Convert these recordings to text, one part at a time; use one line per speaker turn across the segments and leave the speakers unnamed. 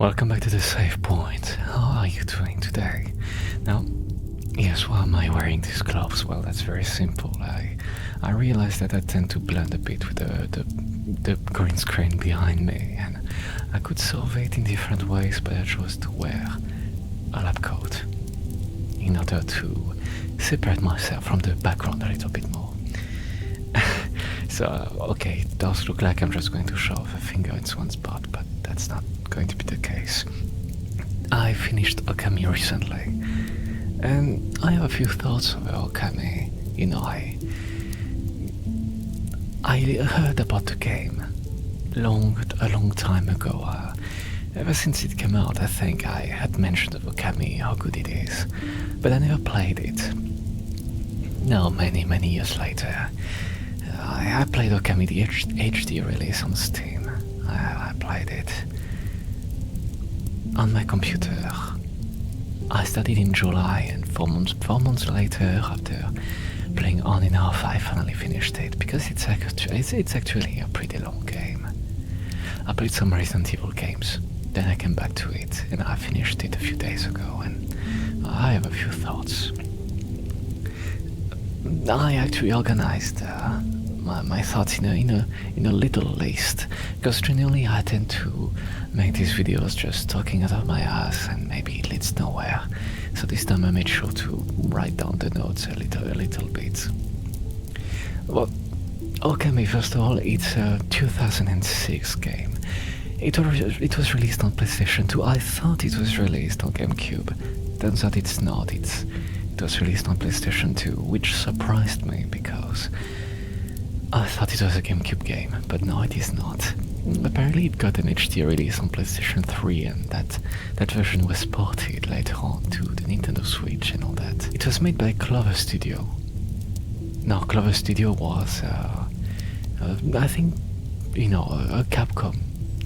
Welcome back to the Save Point. How are you doing today? Now, yes, why am I wearing these gloves? Well, that's very simple. I realized that I tend to blend a bit with the green screen behind me, and I could solve it in different ways, but I chose to wear a lab coat in order to separate myself from the background a little bit more. So, okay, it does look like I'm just going to shove a finger into one spot, but that's not going to be the case. I finished OKAMI recently, and I have a few thoughts about OKAMI. You know, I heard about the game a long time ago. Ever since it came out, I think I had mentioned of OKAMI, how good it is, but I never played it. Now, many years later, I played OKAMI the HD release on Steam. I played it on my computer. I started in July, and 4 months later, after playing on and off, I finally finished it, because it's actually a pretty long game. I played some Resident Evil games, then I came back to it, and I finished it a few days ago, and I have a few thoughts. I actually organized my thoughts in a little list, because generally I tend to make these videos just talking out of my ass and maybe it leads nowhere. So this time I made sure to write down the notes a little bit. Well, OKAMI, first of all, it's a 2006 game. It was released on PlayStation 2. I thought it was released on GameCube. Turns out it's not. It was released on PlayStation 2, which surprised me because I thought it was a GameCube game, but no, it is not. Apparently it got an HD release on PlayStation 3, and that version was ported later on to the Nintendo Switch and all that. It was made by Clover Studio. Now, Clover Studio was, I think, a Capcom,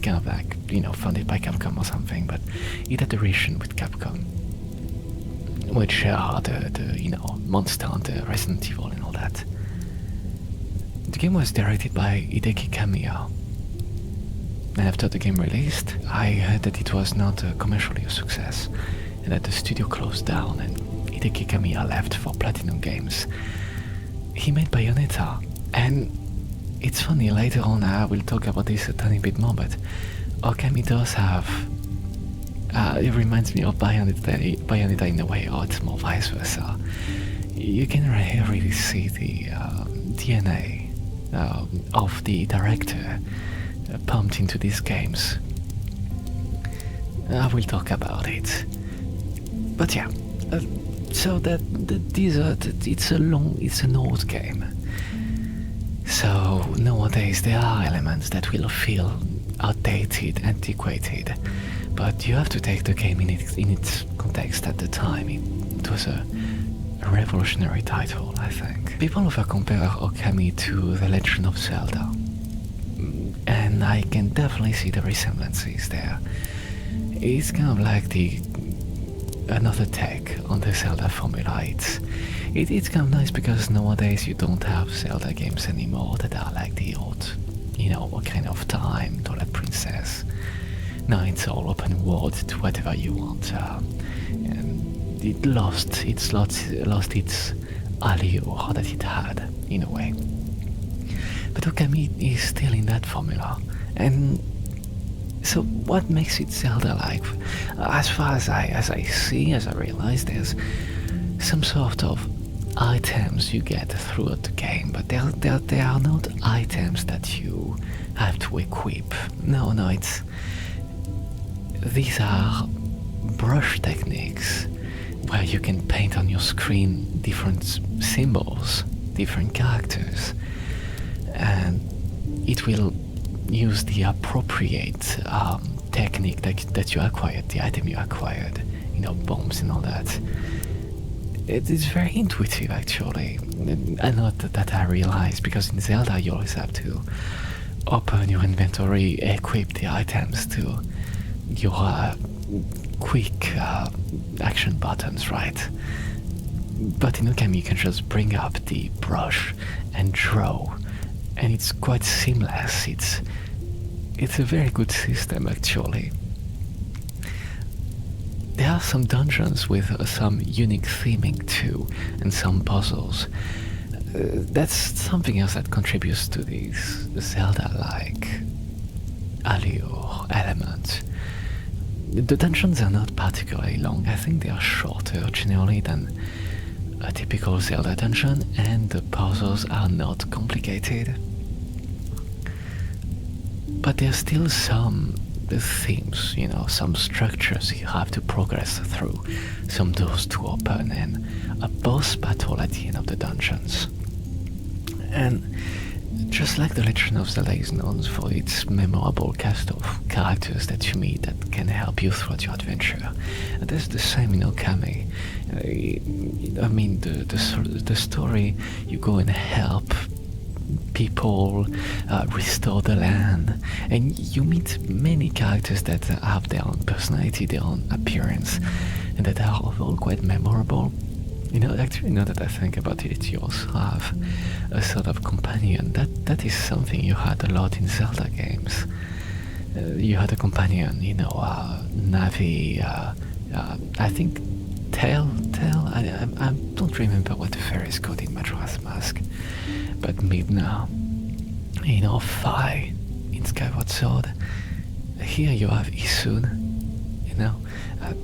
kind of like, funded by Capcom or something, but it had a relation with Capcom, which are the Monster Hunter, Resident Evil and all that. The game was directed by Hideki Kamiya, and after the game released, I heard that it was not commercially a success, and that the studio closed down and Hideki Kamiya left for Platinum Games. He made Bayonetta, and it's funny, later on I will talk about this a tiny bit more, but OKAMI does have... it reminds me of Bayonetta in a way, or it's more vice versa. You can really see the DNA of the director pumped into these games. I will talk about it. But yeah, so it's an old game. So nowadays there are elements that will feel outdated, antiquated, but you have to take the game in its context at the time. It was a revolutionary title, I think. People often compare OKAMI to The Legend of Zelda, and I can definitely see the resemblances there. It's kind of like another take on the Zelda formula. It's kind of nice because nowadays you don't have Zelda games anymore that are like the old, Ocarina of Time, Twilight Princess. Now it's all open world, do whatever you want, and it lost its allure that it had, in a way. But OKAMI is still in that formula, and so what makes it Zelda-like? As far as I realize, there's some sort of items you get throughout the game, but they are not items that you have to equip. No, these are brush techniques where you can paint on your screen different symbols, different characters, and it will use the appropriate technique that you acquired, the item you acquired, bombs and all that. It is very intuitive, actually. And not that I realized, because in Zelda you always have to open your inventory, equip the items to your quick action buttons, right? But in OKAMI you can just bring up the brush and draw, and it's quite seamless. It's a very good system, actually. there are some dungeons with some unique theming too, and some puzzles. That's something else that contributes to this Zelda-like allure element. The dungeons are not particularly long. I think they are shorter generally than a typical Zelda dungeon, and the puzzles are not complicated. But there's still some themes, some structures you have to progress through, some doors to open, and a boss battle at the end of the dungeons. And just like The Legend of Zelda is known for its memorable cast of characters that you meet that can help you throughout your adventure, that's the same in Okami. I mean, the story, you go and help people restore the land, and you meet many characters that have their own personality, their own appearance, and that are all quite memorable. Actually, now that I think about it, you also have a sort of companion. That is something you had a lot in Zelda games. You had a companion, Navi, I think Tail, I don't remember what the fairy is called in Majora's Mask, but Midna, Fi in Skyward Sword. Here you have Isun,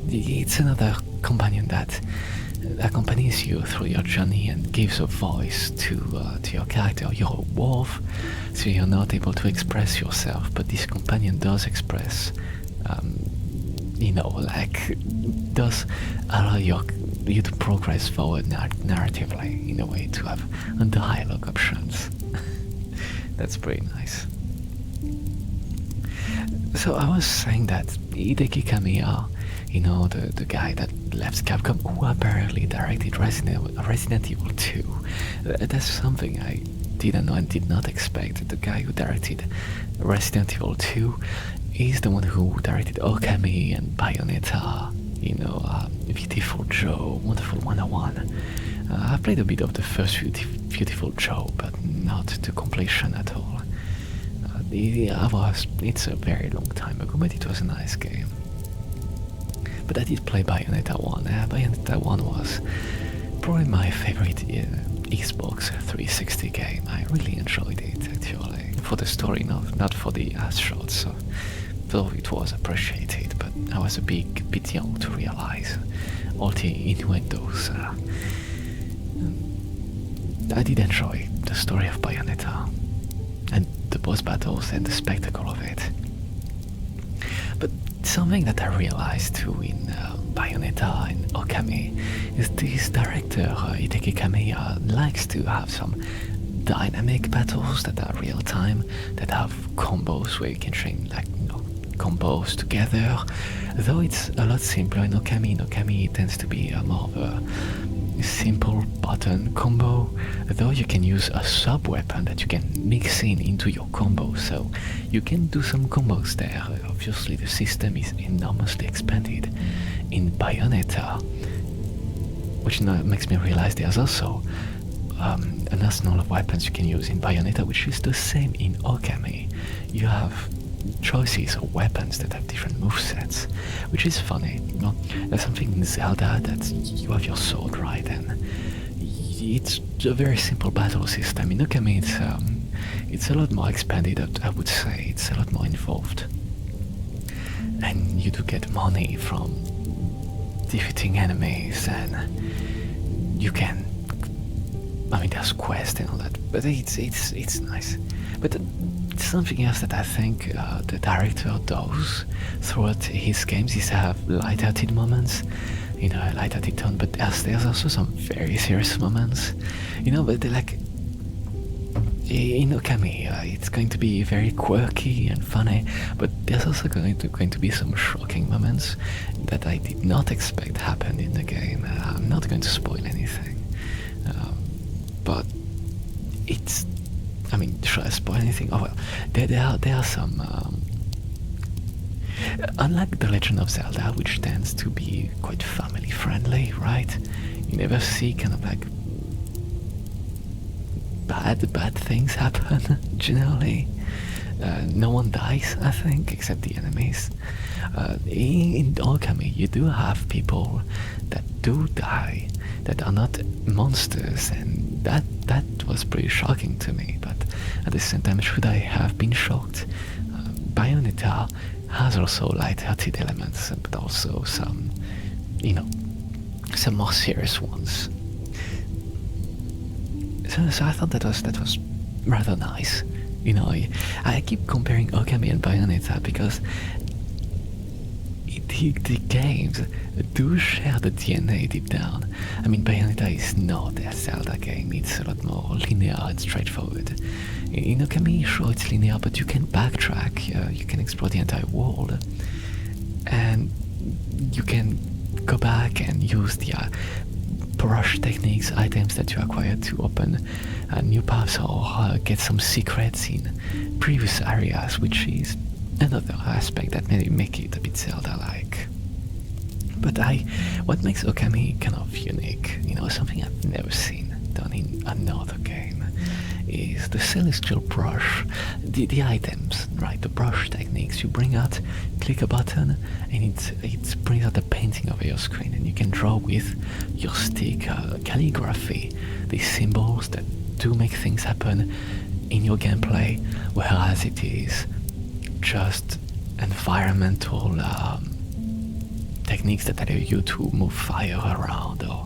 it's another companion that accompanies you through your journey and gives a voice to your character. You're a wolf, so you're not able to express yourself, but this companion does express, does allow you to progress forward narratively in a way to have dialogue options. That's pretty nice. So I was saying that Hideki Kamiya, the guy that left Capcom, who apparently directed Resident Evil 2. That's something I didn't know and did not expect. The guy who directed Resident Evil 2 is the one who directed Okami and Bayonetta, Beautiful Joe, Wonderful 101. I played a bit of the first Beautiful Joe, but not to completion at all. It's a very long time ago, but it was a nice game. But I did play Bayonetta 1. Bayonetta 1 was probably my favorite Xbox 360 game. I really enjoyed it, actually. For the story, not for the ass shots, though it was appreciated, but I was a bit young to realize all the innuendos. I did enjoy the story of Bayonetta, and the boss battles and the spectacle of it. But something that I realized too in Bayonetta and Okami is this director, Hideki Kamiya, likes to have some dynamic battles that are real time, that have combos where you can chain combos together. Though it's a lot simpler in Okami. In Okami it tends to be more of a simple button combo, though you can use a sub weapon that you can mix into your combo, so you can do some combos there. Obviously the system is enormously expanded in Bayonetta, which now makes me realize there's also an arsenal of weapons you can use in Bayonetta, which is the same in Okami. You have choices of weapons that have different movesets, which is funny. There's something in Zelda that you have your sword, right? And it's a very simple battle system. In Okami, it's a lot more expanded. I would say it's a lot more involved, and you do get money from defeating enemies, and you can. There's quests and all that, but it's nice. But something else that I think the director does throughout his games is have light-hearted moments, a light-hearted tone, but there's also some very serious moments, but they're like, in Okami, it's going to be very quirky and funny, but there's also going to be some shocking moments that I did not expect happened in the game. I'm not going to spoil anything, but it's, should I spoil anything? Oh well, there are some, unlike The Legend of Zelda, which tends to be quite family friendly, right? You never see kind of like bad things happen, generally. No one dies, I think, except the enemies. In Okami, you do have people that do die, that are not monsters, and that was pretty shocking to me. But at the same time, should I have been shocked? Bayonetta has also light-hearted elements, but also some, some more serious ones. So I thought that was rather nice. I keep comparing Okami and Bayonetta because the games do share the DNA deep down. I mean, Bayonetta is not a Zelda game, it's a lot more linear and straightforward. In Okami, sure, it's linear, but you can backtrack, you can explore the entire world, and you can go back and use the brush techniques, items that you acquire to open new paths or get some secrets in previous areas, which is another aspect that may make it a bit Zelda-like. But what makes Okami kind of unique, something I've never seen done in another game, is the celestial brush, the items, right? The brush techniques. You bring out, click a button, and it brings out a painting over your screen, and you can draw with your stick, calligraphy, these symbols that do make things happen in your gameplay, whereas it is just environmental techniques that allow you to move fire around or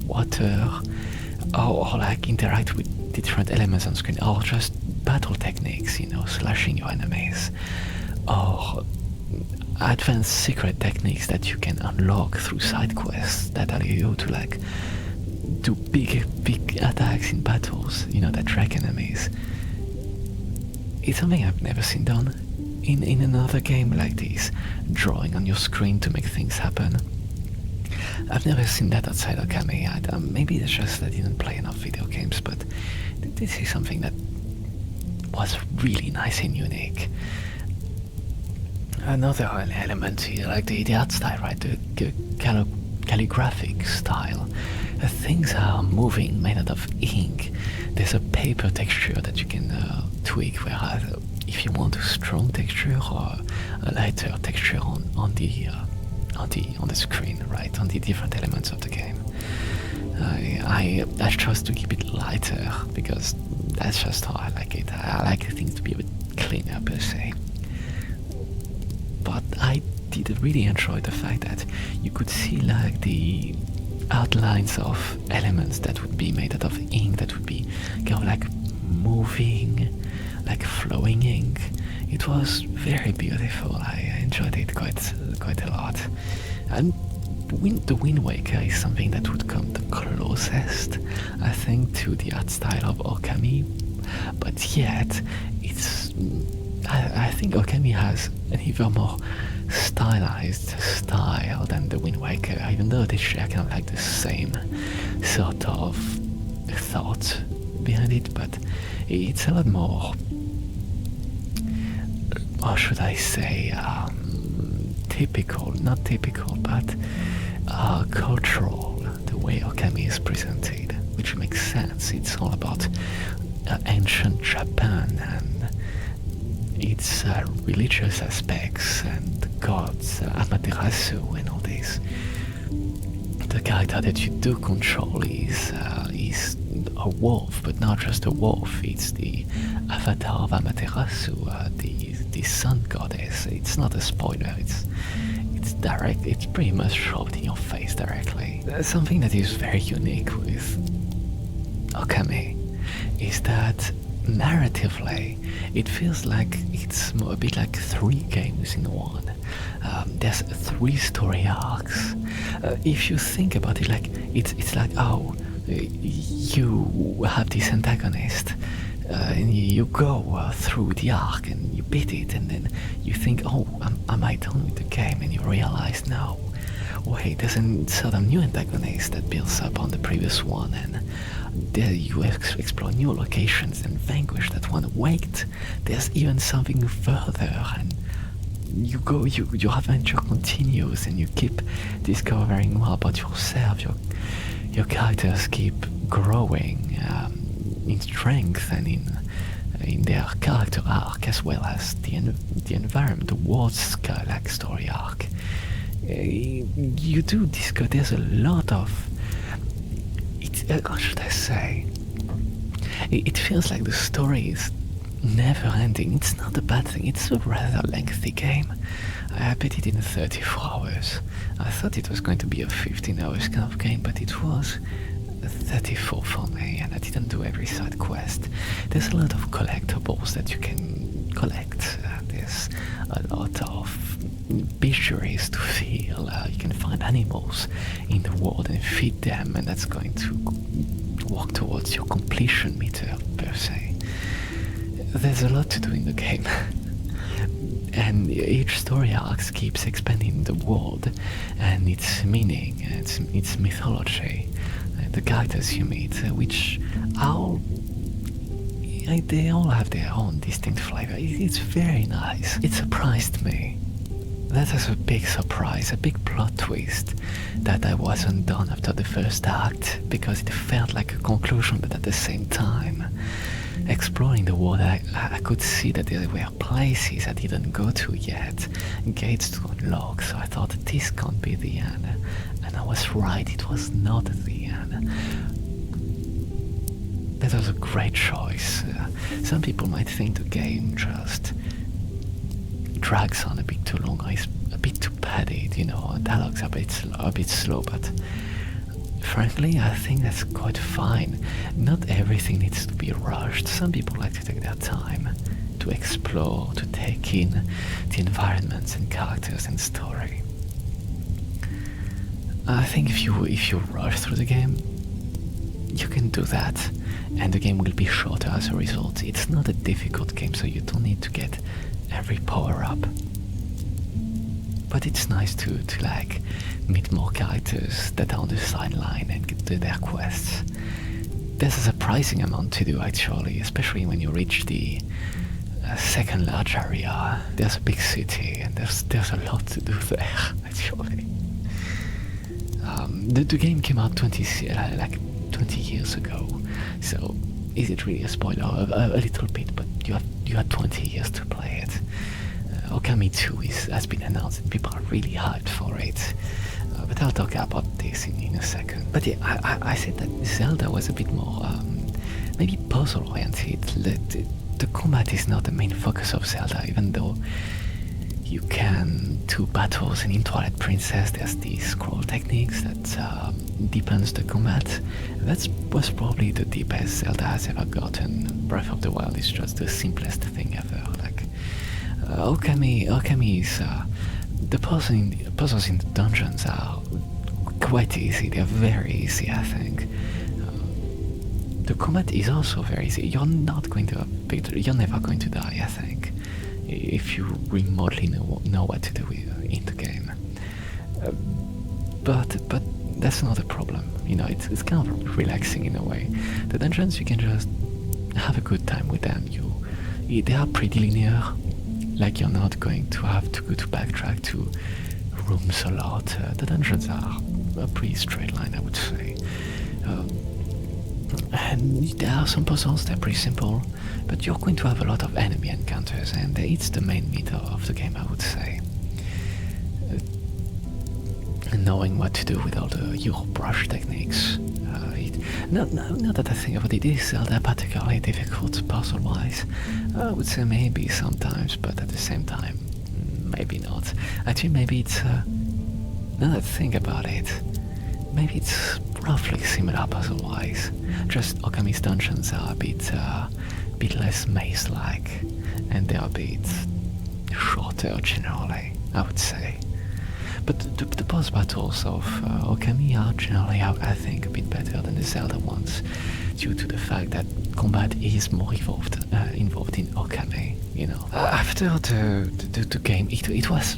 water, or like interact with different elements on screen, or just battle techniques, slashing your enemies, or advanced secret techniques that you can unlock through side quests that allow you to like do big attacks in battles, that track enemies. It's something I've never seen done in another game like this, drawing on your screen to make things happen. I've never seen that outside Okami. Maybe it's just I didn't play enough video games, but this is something that was really nice and unique. Another element here, like the art style, right? The calligraphic style. Things are moving, made out of ink. There's a paper texture that you can tweak, whereas if you want a strong texture or a lighter texture on the screen, right, on the different elements of the game, I chose to keep it lighter because that's just how I like it. I like things to be a bit cleaner per se. But I did really enjoy the fact that you could see like the outlines of elements that would be made out of ink, that would be kind of like moving, like flowing ink. It was very beautiful. I enjoyed it quite a lot. And the Wind Waker is something that would come the closest, I think, to the art style of Okami. But yet, I think Okami has an even more stylized style than the Wind Waker, even though they share kind of like the same sort of thought behind it, but it's a lot more, or should I say, not typical, but cultural, the way Okami is presented, which makes sense. It's all about ancient Japan and its religious aspects and the gods, Amaterasu and all this. The character that you do control is a wolf, but not just a wolf. It's the avatar of Amaterasu, the sun goddess. It's not a spoiler. It's direct. It's pretty much shoved in your face directly. Something that is very unique with Okami is that narratively, it feels like it's a bit like 3 games in one. There's 3 story arcs. If you think about it, like it's like, you have this antagonist, and you go through the arc and you beat it, and then you think, am I done with the game? And you realize, no, wait, there's a sort of new antagonist that builds up on the previous one, and there you explore new locations and vanquish that one. Wait, there's even something further, and your adventure continues, and you keep discovering more about yourself. Your characters keep growing in strength and in in their character arc as well as the environment, the world's like story arc. You do discover there's a lot of how should I say? It feels like the story is never ending. It's not a bad thing. It's a rather lengthy game. I beat it in 34 hours. I thought it was going to be a 15 hours kind of game, but it was 34 for me, and I didn't do every side quest. There's a lot of collectibles that you can collect. There's a lot of fisheries to feel. You can find animals in the world and feed them, and that's going to walk towards your completion meter per se. There's a lot to do in the game. And each story arc keeps expanding the world and its meaning, its mythology, the characters you meet, which they all have their own distinct flavor. It's very nice. It surprised me. That was a big surprise, a big plot twist, that I wasn't done after the first act, because it felt like a conclusion, but at the same time, exploring the world, I could see that there were places I didn't go to yet, gates to unlock, so I thought this can't be the end. And I was right, it was not the end. That was a great choice. Some people might think the game just drags on a bit too long, or is a bit too padded, dialogue's a bit slow, but frankly, I think that's quite fine. Not everything needs to be rushed. Some people like to take their time to explore, to take in the environments and characters and story. I think if you rush through the game, you can do that, and the game will be shorter as a result. It's not a difficult game, so you don't need to get every power up. But it's nice to like meet more characters that are on the sideline and get to their quests. There's a surprising amount to do actually, especially when you reach the second large area. There's a big city and there's a lot to do there actually. The game came out 20 years ago, so is it really a spoiler? A little bit, but you had 20 years to play it. OKAMI 2 has been announced and people are really hyped for it. But I'll talk about this in a second. But yeah, I said that Zelda was a bit more maybe puzzle oriented. The combat is not the main focus of Zelda, even though you can do battles in Twilight Princess. There's the scroll techniques that deepens the combat. That was probably the deepest Zelda has ever gotten. Breath of the Wild is just the simplest thing ever. Like OKAMI is the puzzles in the dungeons are quite easy. They're very easy, I think. The combat is also very easy. You're never going to die, I think, if you remotely know what to do in the game. But that's not a problem. It's kind of relaxing in a way. The dungeons, you can just have a good time with them. They are pretty linear. Like, you're not going to have to go to backtrack to rooms a lot. The dungeons are a pretty straight line, I would say. And there are some puzzles that are pretty simple, but you're going to have a lot of enemy encounters, and it's the main meter of the game, I would say. Knowing what to do with all the Euro brush techniques. Now that I think about it, is Zelda particularly difficult puzzle-wise? I would say maybe sometimes, but at the same time, maybe not. Actually, maybe it's... now that I think about it, maybe it's roughly similar puzzle-wise. Just OKAMI's dungeons are a bit less maze-like, and they're a bit shorter generally, I would say. But the boss battles of OKAMI are generally, I think, a bit better than the Zelda ones, due to the fact that combat is more involved in OKAMI. After the game, it was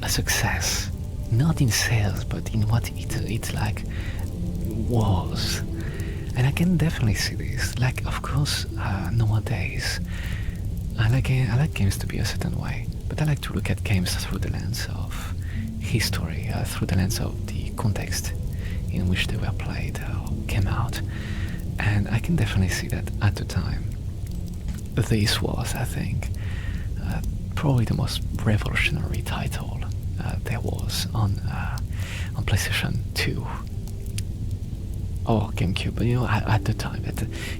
a success, not in sales, but in what it like was. And I can definitely see this. Like, of course, nowadays, I like games to be a certain way, but I like to look at games through the lens of history, through the lens of the context in which they were played or came out. And I can definitely see that at the time, this was, I think, probably the most revolutionary title there was on PlayStation 2 or GameCube. But at the time,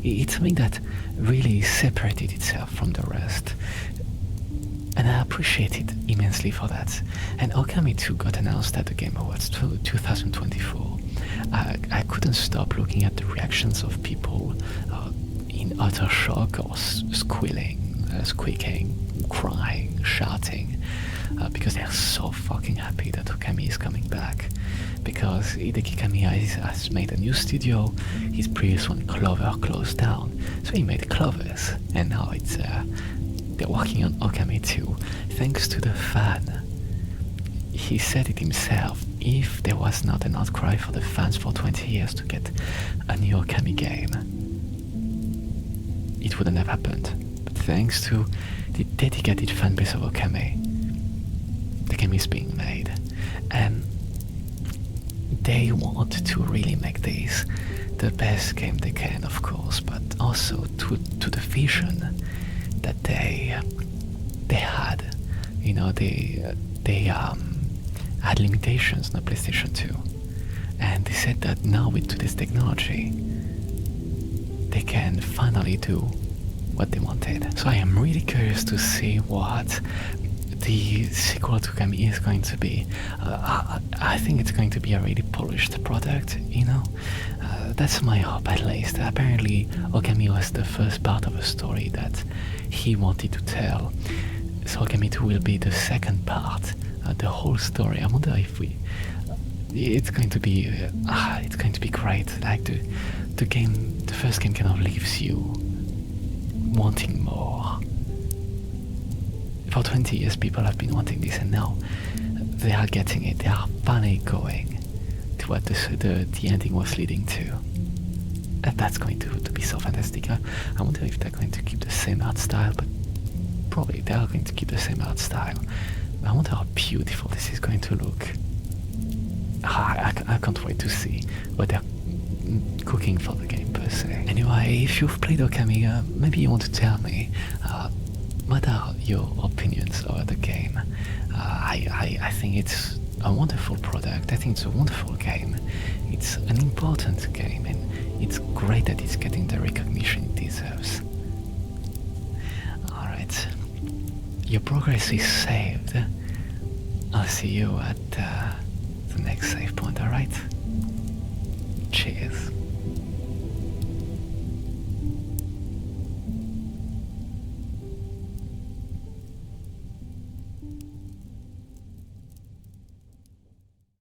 it's something that really separated itself from the rest. And I appreciate it immensely for that. And Okami 2 got announced at the Game Awards 2024. I couldn't stop looking at the reactions of people in utter shock or squealing, squeaking, crying, shouting, because they're so fucking happy that Okami is coming back. Because Hideki Kamiya has made a new studio, his previous one, Clover, closed down. So he made Clovers, and now they're working on Okami 2, thanks to the fan. He said it himself, if there was not an outcry for the fans for 20 years to get a new Okami game, it wouldn't have happened. But thanks to the dedicated fanbase of Okami, the game is being made. And they want to really make this the best game they can, of course, but also to the vision that they had. You know, they had limitations on the PlayStation 2, and they said that now with today's technology they can finally do what they wanted. So I am really curious to see what the sequel to Okami is going to be. I think it's going to be a really polished product, you know. That's my hope, at least. Apparently Okami was the first part of a story that he wanted to tell, so Okami 2 will be the second part, the whole story. I wonder if it's going to be great. Like the first game kind of leaves you wanting more. For 20 years people have been wanting this, and now they are getting it. They are finally going to what the ending was leading to. That's going to be so fantastic. I wonder if they're going to keep the same art style, but probably they are going to keep the same art style. I wonder how beautiful this is going to look. I can't wait to see what they're cooking for the game per se. Anyway, if you've played Okami, maybe you want to tell me what are your opinions about the game. I think it's a wonderful product. I think it's a wonderful game. It's an important game, and it's great that it's getting the recognition it deserves. Alright, your progress is saved. I'll see you at